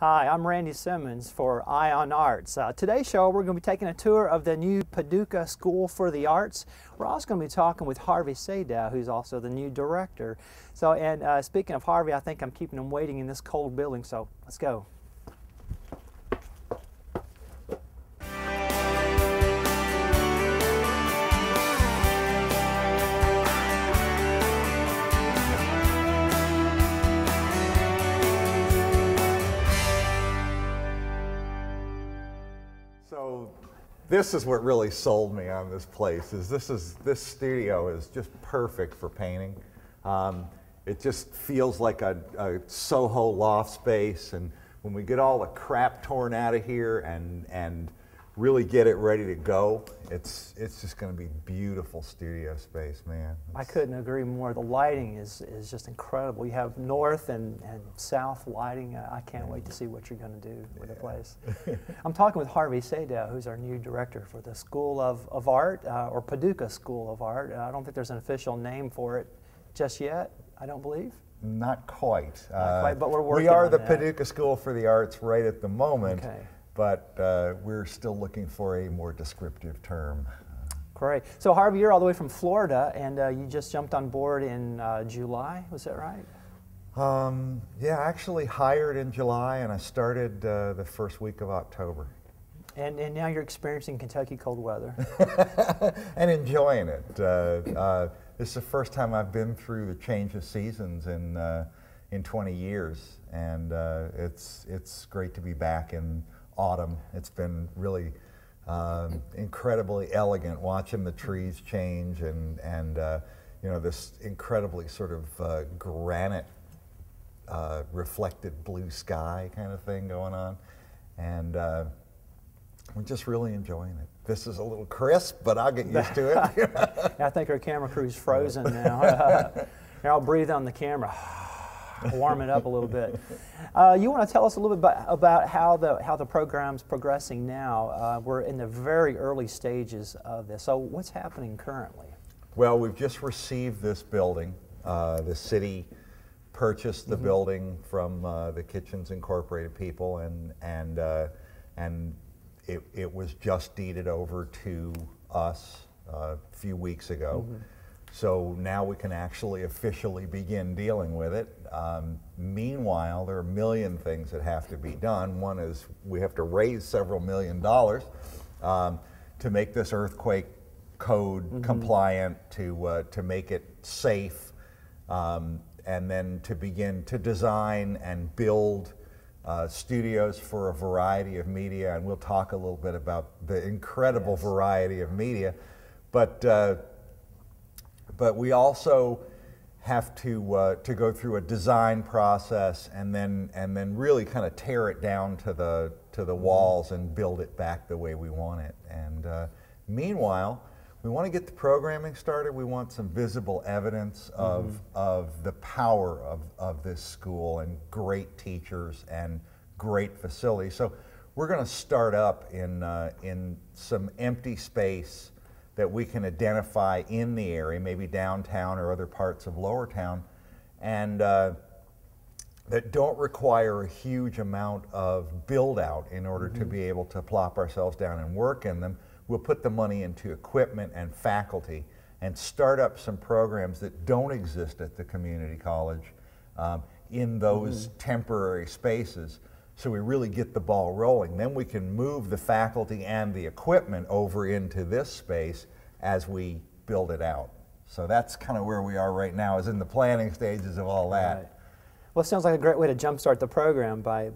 Hi, I'm Randy Simmons for Eye on Arts. Today's show we're going to be taking a tour of the new Paducah School for the Arts. We're also going to be talking with Harvey Sadow, who's also the new director. So, and speaking of Harvey, I think I'm keeping him waiting in this cold building, so let's go. So this is what really sold me on this place. This studio is just perfect for painting. It just feels like a Soho loft space, and when we get all the crap torn out of here and really get it ready to go, it's just going to be beautiful studio space, man. I couldn't agree more. The lighting is just incredible. You have north and south lighting. I can't wait to see what you're going to do with the place. I'm talking with Harvey Sadow, who's our new director for the School of Art, or Paducah School of Art. I don't think there's an official name for it just yet, I don't believe. Not quite. Not quite, but we're working We are on the that. Paducah School for the Arts right at the moment. Okay. But we're still looking for a more descriptive term. Great. So Harvey, you're all the way from Florida, and you just jumped on board in July, was that right? Yeah, actually hired in July, and I started the first week of October. And now you're experiencing Kentucky cold weather. And enjoying it. This is the first time I've been through the change of seasons in 20 years, and it's great to be back in autumn. It's been really incredibly elegant watching the trees change and you know, this incredibly sort of granite reflected blue sky kind of thing going on, and we're just really enjoying it. This is a little crisp, but I'll get used to it. I think our camera crew's frozen now. Here, I'll breathe on the camera. Warm it up a little bit. You want to tell us a little bit about how the program's progressing now? We're in the very early stages of this. So what's happening currently? Well, we've just received this building. The city purchased the building from the Kitchens Incorporated people, and it was just deeded over to us a few weeks ago. So now we can actually officially begin dealing with it. Meanwhile, there are a million things that have to be done. One is we have to raise several $1 million to make this earthquake code compliant, to make it safe, and then to begin to design and build studios for a variety of media. And we'll talk a little bit about the incredible variety of media. But we also have to go through a design process and then really kind of tear it down to the walls and build it back the way we want it. And meanwhile, we want to get the programming started. We want some visible evidence of the power of this school and great teachers and great facilities. So we're going to start up in some empty space that we can identify in the area, maybe downtown or other parts of Lower Town, and that don't require a huge amount of build out in order to be able to plop ourselves down and work in them. We'll put the money into equipment and faculty and start up some programs that don't exist at the community college in those temporary spaces. So we really get the ball rolling. Then we can move the faculty and the equipment over into this space as we build it out. So that's kind of where we are right now, is in the planning stages of all that. Right. Well, it sounds like a great way to jumpstart the program by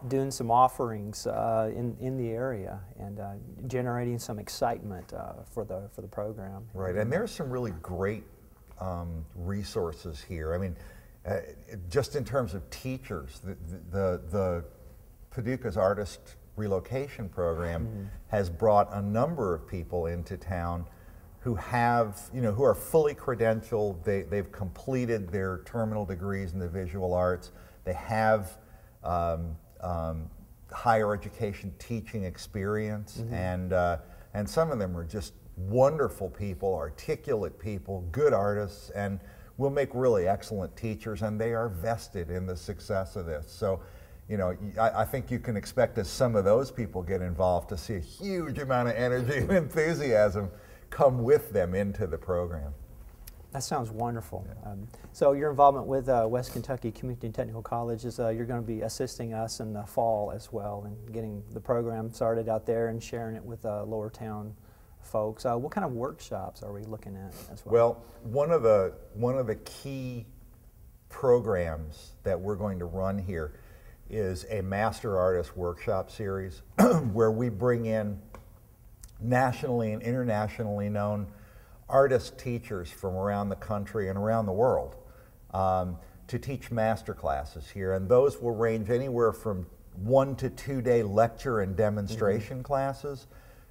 doing some offerings in the area and generating some excitement for the program. Right, and there's some really great resources here. I mean, just in terms of teachers, the Paducah's Artist Relocation Program has brought a number of people into town who who are fully credentialed. They've completed their terminal degrees in the visual arts. They have higher education teaching experience, and some of them are just wonderful people, articulate people, good artists, and will make really excellent teachers, and they are vested in the success of this. So you know, I think you can expect as some of those people get involved to see a huge amount of energy and enthusiasm come with them into the program. That sounds wonderful. Yeah. So your involvement with West Kentucky Community and Technical College is you're going to be assisting us in the fall as well in getting the program started out there and sharing it with Lower Town folks. What kind of workshops are we looking at as well? Well, one of the key programs that we're going to run here is a Master Artist Workshop series where we bring in nationally and internationally known artist teachers from around the country and around the world to teach master classes here. And those will range anywhere from 1 to 2 day lecture and demonstration classes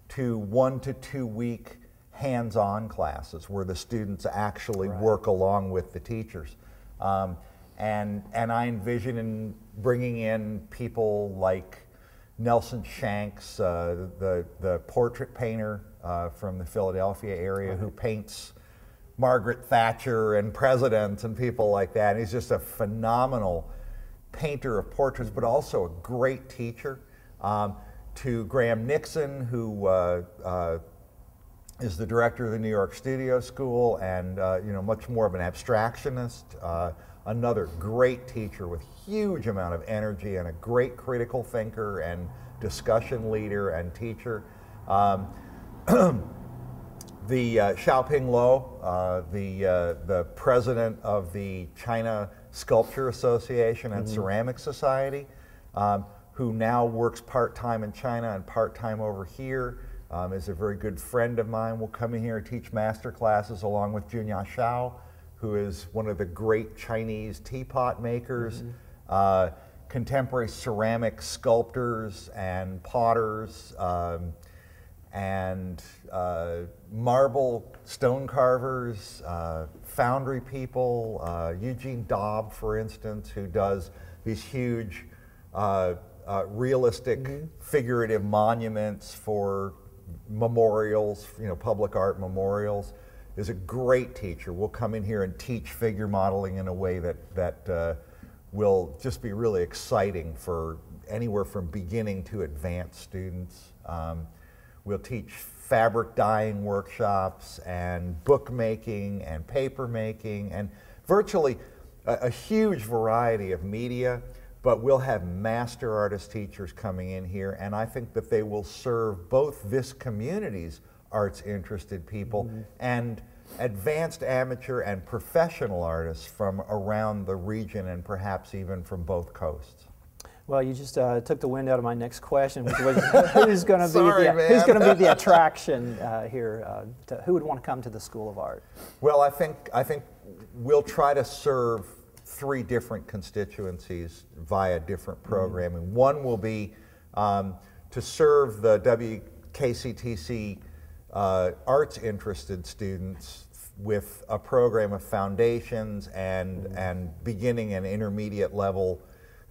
to 1 to 2 week hands-on classes where the students actually work along with the teachers. And I envision bringing in people like Nelson Shanks, the portrait painter from the Philadelphia area who paints Margaret Thatcher and presidents and people like that. And he's just a phenomenal painter of portraits, but also a great teacher. To Graham Nixon, who is the director of the New York Studio School and you know, much more of an abstractionist. Another great teacher with huge amount of energy and a great critical thinker and discussion leader and teacher. The Xiaoping Luo, the president of the China Sculpture Association and Ceramic Society, who now works part-time in China and part-time over here, is a very good friend of mine. Will come in here and teach master classes along with Junya Shao, who is one of the great Chinese teapot makers, contemporary ceramic sculptors and potters, and marble stone carvers, foundry people, Eugene Daub, for instance, who does these huge realistic figurative monuments for memorials, you know, public art memorials, is a great teacher. Will come in here and teach figure modeling in a way that will just be really exciting for anywhere from beginning to advanced students. We'll teach fabric dyeing workshops and bookmaking and paper making and virtually a huge variety of media, but we'll have master artist teachers coming in here, and I think that they will serve both this community's arts interested people and advanced amateur and professional artists from around the region and perhaps even from both coasts. Well, you just took the wind out of my next question, which was who's going to be the attraction here? Who would want to come to the School of Art? Well, I think we'll try to serve 3 different constituencies via different programming. One will be to serve the WKCTC arts interested students with a program of foundations and beginning and intermediate level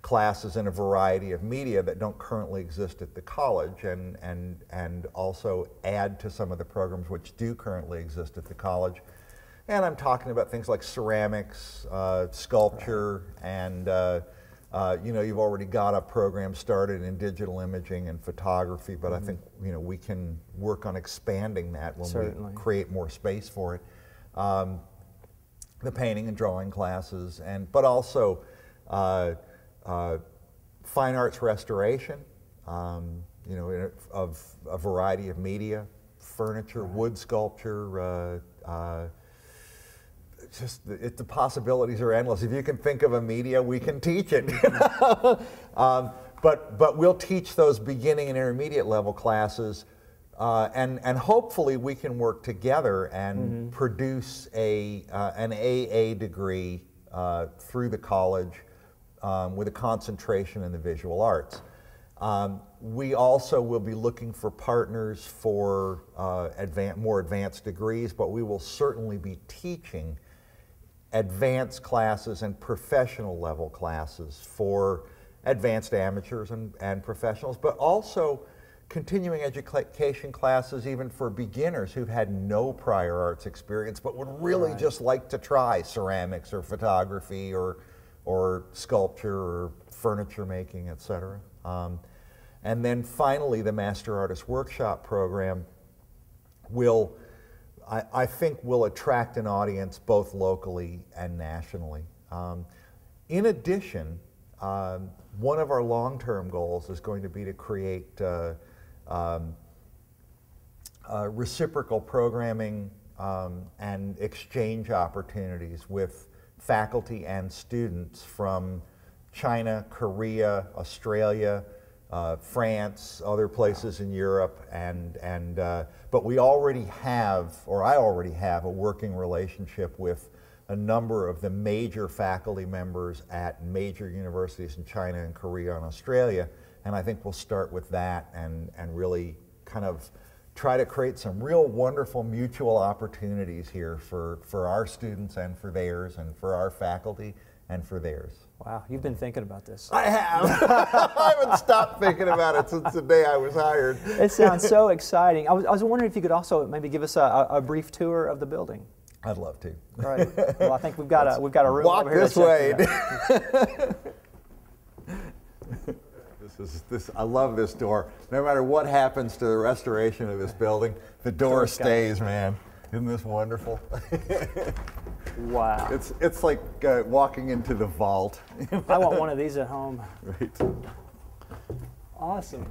classes in a variety of media that don't currently exist at the college, and also add to some of the programs which do currently exist at the college. And I'm talking about things like ceramics, sculpture, and you know, you've already got a program started in digital imaging and photography, but I think, you know, we can work on expanding that when we create more space for it. The painting and drawing classes, but also fine arts restoration, you know, of a variety of media, furniture, wood sculpture. The possibilities are endless. If you can think of a media, we can teach it. But we'll teach those beginning and intermediate level classes, and hopefully we can work together and produce an AA degree through the college with a concentration in the visual arts. We also will be looking for partners for more advanced degrees, but we will certainly be teaching advanced classes and professional level classes for advanced amateurs and professionals, but also continuing education classes even for beginners who've had no prior arts experience but would really just like to try ceramics or photography or sculpture or furniture making, etc. And then finally, the Master Artist Workshop program will, I think, will attract an audience both locally and nationally. In addition, one of our long-term goals is going to be to create reciprocal programming and exchange opportunities with faculty and students from China, Korea, Australia, France, other places in Europe, but we already have, or I already have, a working relationship with a number of the major faculty members at major universities in China and Korea and Australia, and I think we'll start with that and really kind of try to create some real wonderful mutual opportunities here for our students and for theirs, and for our faculty and for theirs. Wow, you've been thinking about this. I have. I haven't stopped thinking about it since the day I was hired. It sounds so exciting. I was wondering if you could also maybe give us a brief tour of the building. I'd love to. All right. Well, I think we've got a room walk over here. This way. I love this door. No matter what happens to the restoration of this building, the door stays, man. Isn't this wonderful? Wow. It's like walking into the vault. I want one of these at home. Right. Awesome.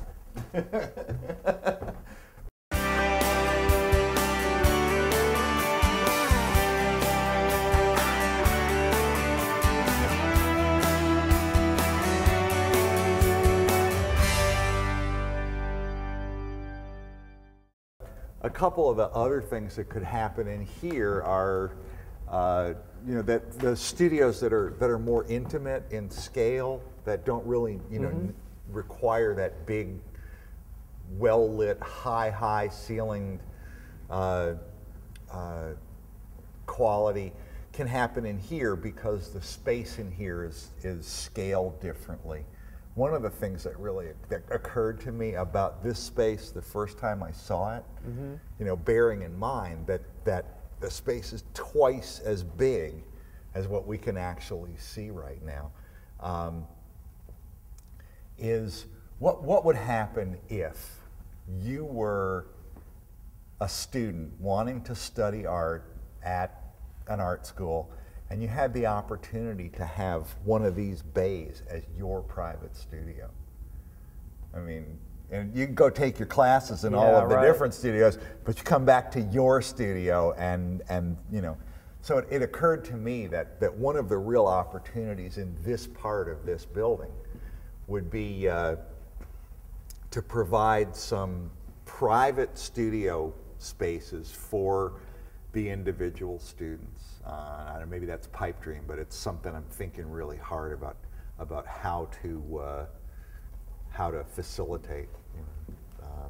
A couple of the other things that could happen in here are, you know, that the studios that are more intimate in scale, that don't really, you know, require that big, well-lit, high ceilinged quality, can happen in here because the space in here is scaled differently. One of the things that really occurred to me about this space the first time I saw it, you know, bearing in mind that the space is twice as big as what we can actually see right now, is what would happen if you were a student wanting to study art at an art school, and you had the opportunity to have one of these bays as your private studio. I mean, and you can go take your classes in all of the different studios, but you come back to your studio and you know. So it occurred to me that one of the real opportunities in this part of this building would be to provide some private studio spaces for the individual students. I don't know, maybe that's pipe dream, but it's something I'm thinking really hard about how to facilitate. You know,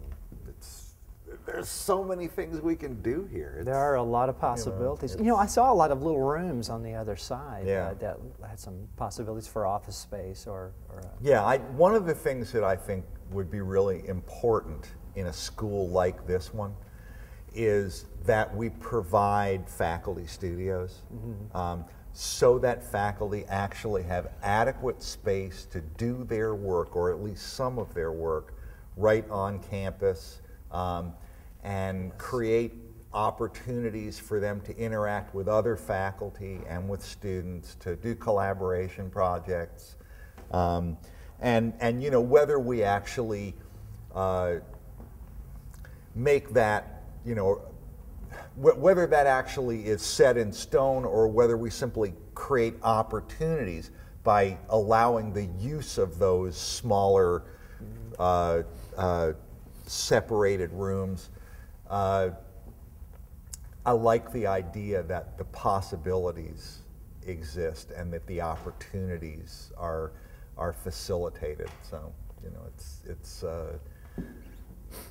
there's so many things we can do here. There are a lot of possibilities. You know, I saw a lot of little rooms on the other side that had some possibilities for office space or yeah, one of the things that I think would be really important in a school like this one is that we provide faculty studios so that faculty actually have adequate space to do their work, or at least some of their work, right on campus, and create opportunities for them to interact with other faculty and with students, to do collaboration projects, and you know, whether we actually make that, you know, whether that actually is set in stone or whether we simply create opportunities by allowing the use of those smaller separated rooms. I like the idea that the possibilities exist and that the opportunities are facilitated. So, you know, it's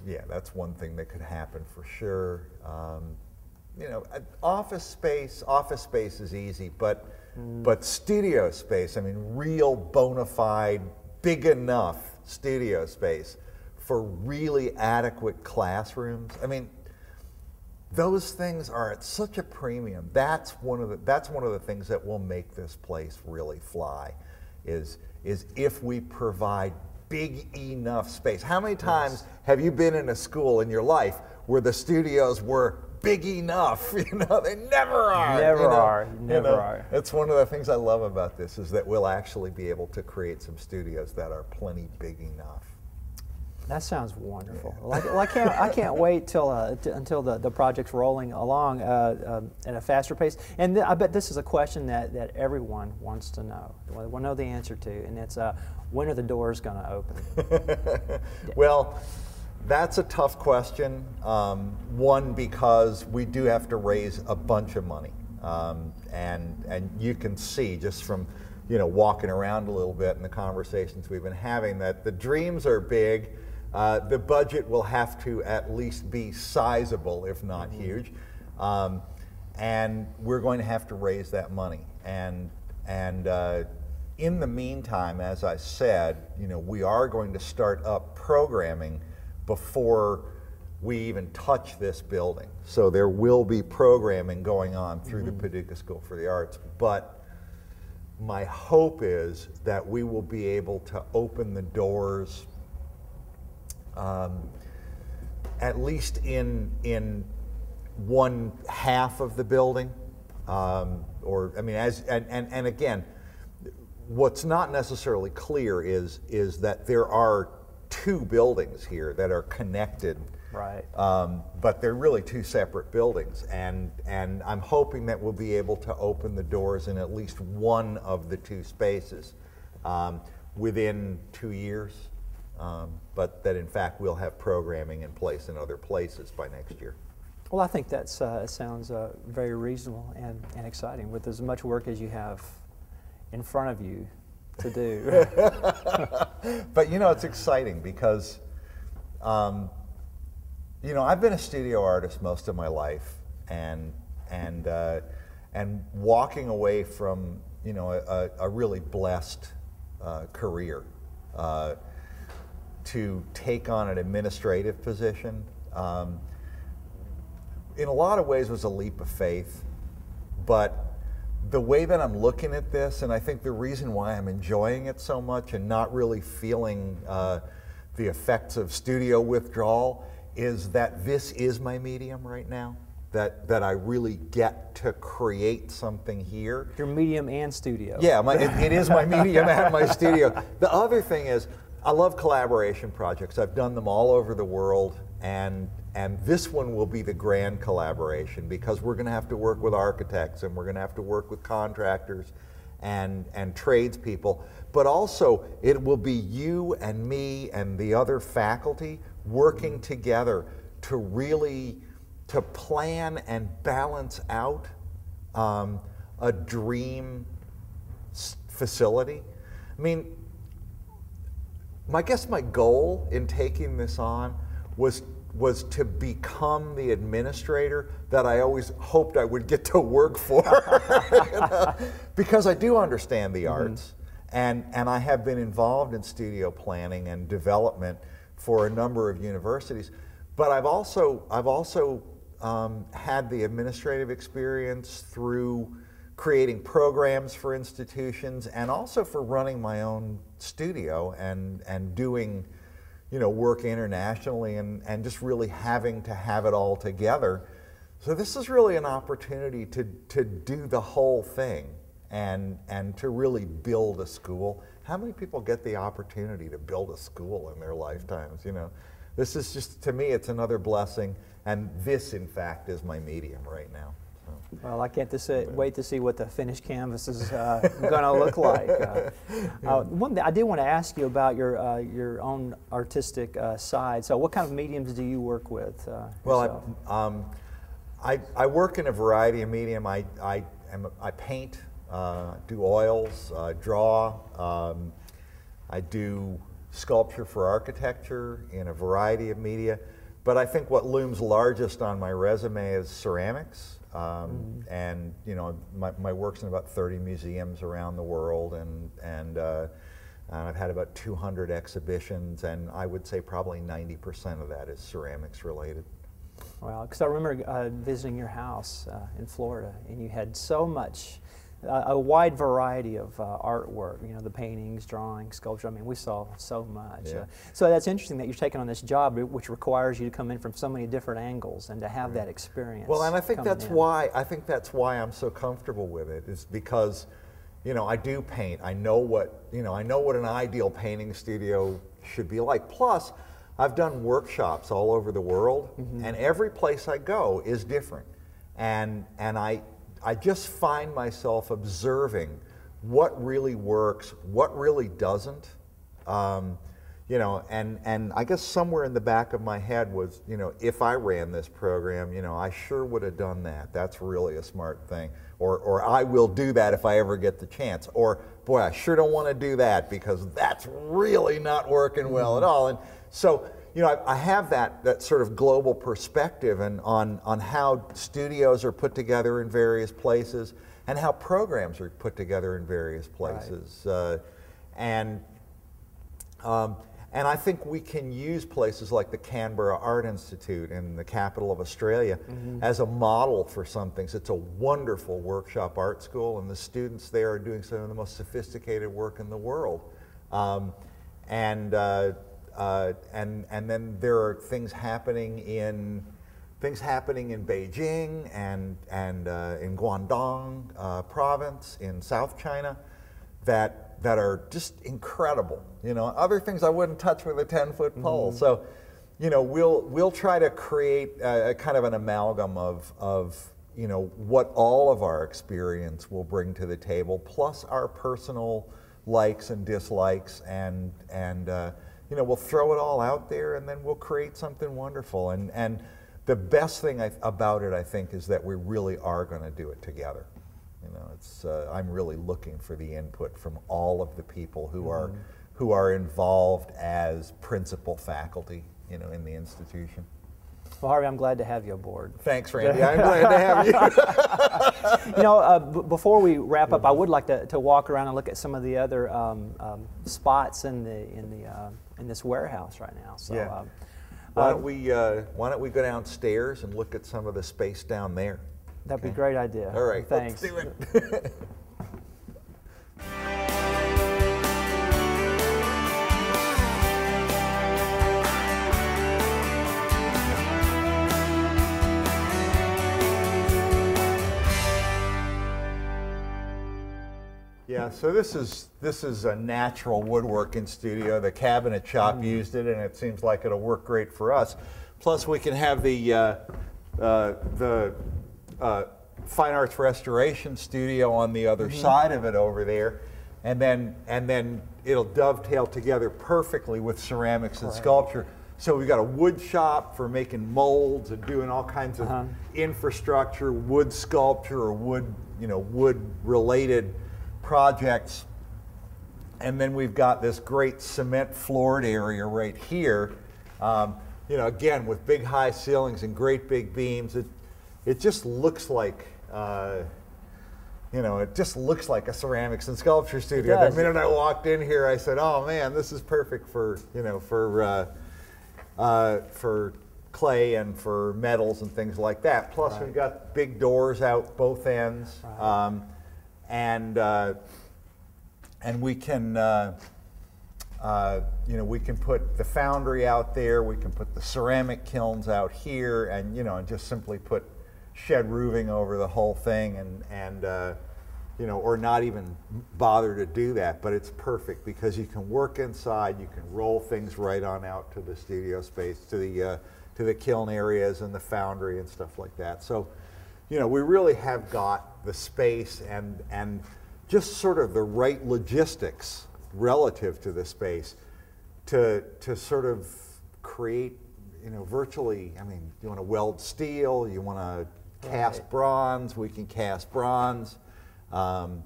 yeah, that's one thing that could happen for sure. You know, office space is easy, but studio space, I mean, real bona fide, big enough studio space for really adequate classrooms. I mean, those things are at such a premium. That's one of the things that will make this place really fly. Is is if we provide big enough space. How many times have you been in a school in your life where the studios were big enough? You know, they never are. Never are. That's one of the things I love about this, is that we'll actually be able to create some studios that are plenty big enough. That sounds wonderful. Well, I can't wait until the project's rolling along at a faster pace. And I bet this is a question that everyone wants to know. We'll know the answer to, and it's when are the doors going to open? Well, that's a tough question. One, because we do have to raise a bunch of money, and you can see just from walking around a little bit in the conversations we've been having that the dreams are big. The budget will have to at least be sizable, if not huge, and we're going to have to raise that money. And in the meantime, as I said, we are going to start up programming before we even touch this building. So there will be programming going on through the Paducah School for the Arts, but my hope is that we will be able to open the doors at least in one half of the building, or I mean, and again, what's not necessarily clear is that there are two buildings here that are connected, right? But they're really two separate buildings, and I'm hoping that we'll be able to open the doors in at least one of the two spaces within 2 years. But that in fact we'll have programming in place in other places by next year. Well, I think that sounds very reasonable and exciting, with as much work as you have in front of you to do. But it's exciting because I've been a studio artist most of my life, and walking away from a really blessed career to take on an administrative position, in a lot of ways was a leap of faith. But the way that I'm looking at this, and I think the reason why I'm enjoying it so much and not really feeling the effects of studio withdrawal, is that this is my medium right now. That I really get to create something here. Your medium and studio. Yeah, it is my medium and my studio. The other thing is, I love collaboration projects. I've done them all over the world, and this one will be the grand collaboration, because we're going to have to work with architects, and we're going to have to work with contractors and tradespeople, but also it will be you and me and the other faculty working together to plan and balance out a dream facility. I mean, I guess my goal in taking this on was to become the administrator that I always hoped I would get to work for. Because I do understand the arts, and I have been involved in studio planning and development for a number of universities, but I've also had the administrative experience through creating programs for institutions, and also for running my own studio and doing work internationally, and just really having to have it all together. So this is really an opportunity to do the whole thing and to really build a school. How many people get the opportunity to build a school in their lifetimes? This is just, to me, it's another blessing, and this in fact is my medium right now. Well, I can't wait to see what the finished canvas is going to look like. One thing I did want to ask you about your own artistic side. So, what kind of mediums do you work with? Well, I work in a variety of medium. I paint, do oils, draw. I do sculpture for architecture in a variety of media. But I think what looms largest on my resume is ceramics. And my work's in about 30 museums around the world, and I've had about 200 exhibitions, and I would say probably 90% of that is ceramics related. Well, because I remember visiting your house in Florida, and you had so much a wide variety of artwork, you know, the paintings, drawings, sculpture. I mean, we saw so much. Yeah. So that's interesting that you're taking on this job, which requires you to come in from so many different angles and to have that experience. Well, and I think that's in. why I'm so comfortable with it, is because, you know, I do paint. I know what an ideal painting studio should be like. Plus, I've done workshops all over the world, and every place I go is different. And I just find myself observing what really works, what really doesn't. You know, and I guess somewhere in the back of my head was, you know, if I ran this program, you know, I sure would have done that. That's really a smart thing. Or I will do that if I ever get the chance. Or, boy, I sure don't want to do that because that's really not working well at all. And so, you know, I have that sort of global perspective and on how studios are put together in various places and how programs are put together in various places. Right. And I think we can use places like the Canberra Art Institute in the capital of Australia as a model for some things. It's a wonderful workshop art school, and the students there are doing some of the most sophisticated work in the world. And then there are things happening in Beijing and in Guangdong province in South China that are just incredible. You know, other things I wouldn't touch with a 10-foot pole. So, you know, we'll try to create a kind of an amalgam of you know, what all of our experience will bring to the table, plus our personal likes and dislikes, and you know, we'll throw it all out there, and then we'll create something wonderful. And the best thing about it, I think, is that we really are going to do it together. You know, it's I'm really looking for the input from all of the people who are involved as principal faculty, you know, in the institution. Well, Harvey, I'm glad to have you aboard. Thanks, Randy. I'm glad to have you. You know, before we wrap up, I would like to walk around and look at some of the other spots in this warehouse right now. So, yeah. Why don't we go downstairs and look at some of the space down there? That'd be a great idea. All right, thanks. Let's do it. Yeah, so this is a natural woodworking studio. The cabinet shop used it, and it seems like it'll work great for us. Plus, we can have the fine arts restoration studio on the other side of it over there, and then it'll dovetail together perfectly with ceramics and sculpture. So we've got a wood shop for making molds and doing all kinds of infrastructure, wood sculpture, or wood related projects. And then we've got this great cement floored area right here. You know, again, with big high ceilings and great big beams. It just looks like, you know, it just looks like a ceramics and sculpture studio. The minute I walked in here, I said, "Oh man, this is perfect for, you know, for clay and for metals and things like that." Plus, we've got big doors out both ends, and we can, you know, we can put the foundry out there. We can put the ceramic kilns out here, and you know, and just simply put shed roofing over the whole thing, and you know, or not even bother to do that. But it's perfect because you can work inside. You can roll things right on out to the studio space, to the kiln areas and the foundry and stuff like that. So, you know, we really have got the space and just sort of the right logistics relative to the space to sort of create, you know, virtually, I mean, you want to weld steel, you want to cast bronze, we can cast bronze, you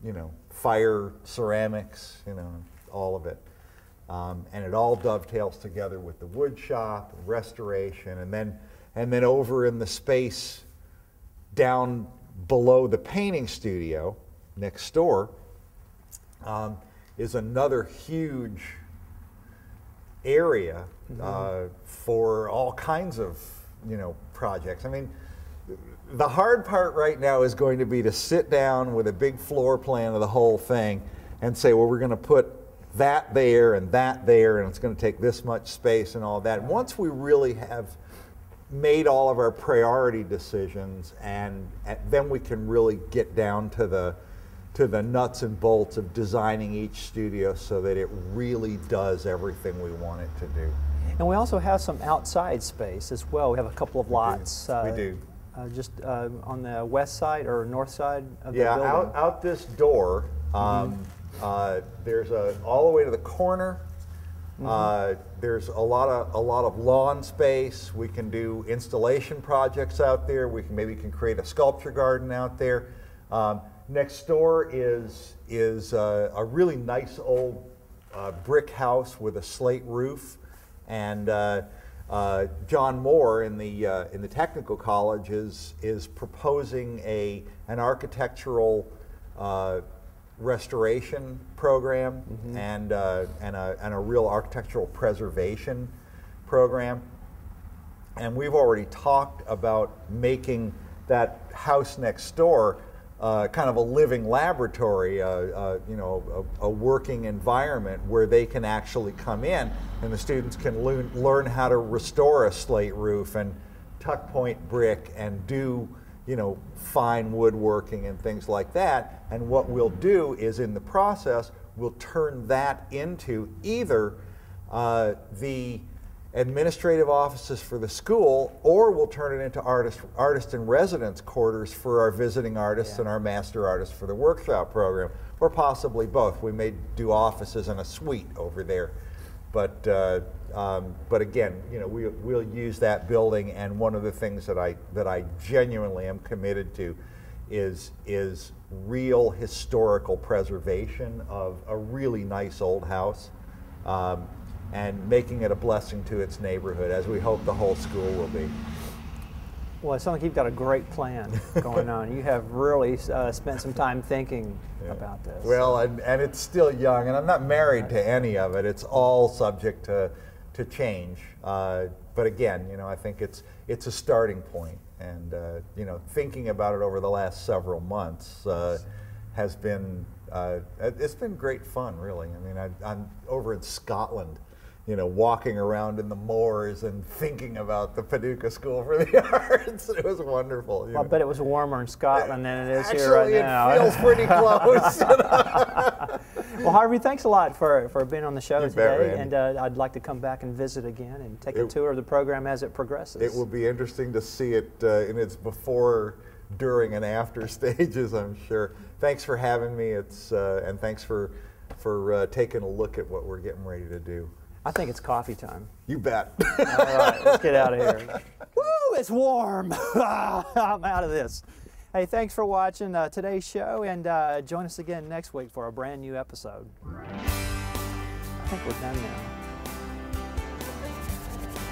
know, fire ceramics, you know, all of it. And it all dovetails together with the wood shop, restoration, and then over in the space down below the painting studio next door is another huge area for all kinds of, you know, projects. I mean, The hard part right now is going to be to sit down with a big floor plan of the whole thing and say, well, we're going to put that there, and it's going to take this much space and all that. Once we really have made all of our priority decisions, and then we can really get down to the nuts and bolts of designing each studio so that it really does everything we want it to do. And we also have some outside space as well. We have a couple of lots. We do. Just on the west side or north side of the building. Yeah, out this door. There's all the way to the corner. There's a lot of lawn space. We can do installation projects out there. Maybe create a sculpture garden out there. Next door is a really nice old brick house with a slate roof, and John Moore in the technical college is proposing an architectural restoration program and a real architectural preservation program. And we've already talked about making that house next door kind of a living laboratory, you know, a working environment where they can actually come in and the students can learn how to restore a slate roof and tuck point brick and do, you know, fine woodworking and things like that. And what we'll do is, in the process, we'll turn that into either the administrative offices for the school, or we'll turn it into artist in residence quarters for our visiting artists and our master artists for the workshop program, or possibly both. We may do offices and a suite over there, but again, you know, we'll use that building. And one of the things that I genuinely am committed to is real historical preservation of a really nice old house. And making it a blessing to its neighborhood, as we hope the whole school will be. Well, it sounds like you've got a great plan going on. You have really spent some time thinking about this. Well, and it's still young, and I'm not married to any of it. It's all subject to change. But again, you know, I think it's a starting point. And you know, thinking about it over the last several months has been it's been great fun, really. I mean, I'm over in Scotland, you know, walking around in the moors and thinking about the Paducah School for the Arts. It was wonderful. Well, I bet it was warmer in Scotland than it is here right now. Actually, it feels pretty close. Well, Harvey, thanks a lot for being on the show today. Randy. And I'd like to come back and visit again and take a tour of the program as it progresses. It will be interesting to see it in its before, during, and after stages, I'm sure. Thanks for having me. And thanks for taking a look at what we're getting ready to do. I think it's coffee time. You bet. All right, let's get out of here. Woo, it's warm. I'm out of this. Hey, thanks for watching today's show, and join us again next week for a brand new episode. I think we're done now.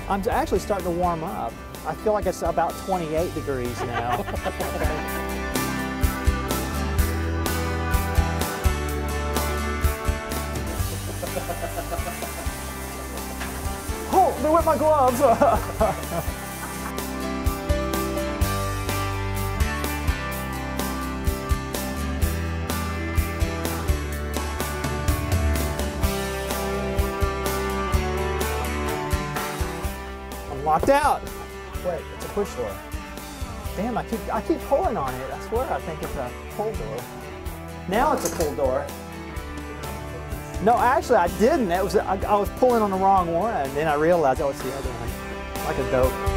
I'm actually starting to warm up. I feel like it's about 28 degrees now. Oh, they're with my gloves. I'm locked out. Wait, it's a push door. Damn, I keep pulling on it. I swear I think it's a pull door. Now it's a pull door. No, actually I didn't. I was pulling on the wrong one, and then I realized, oh, it's the other one. Like a dope.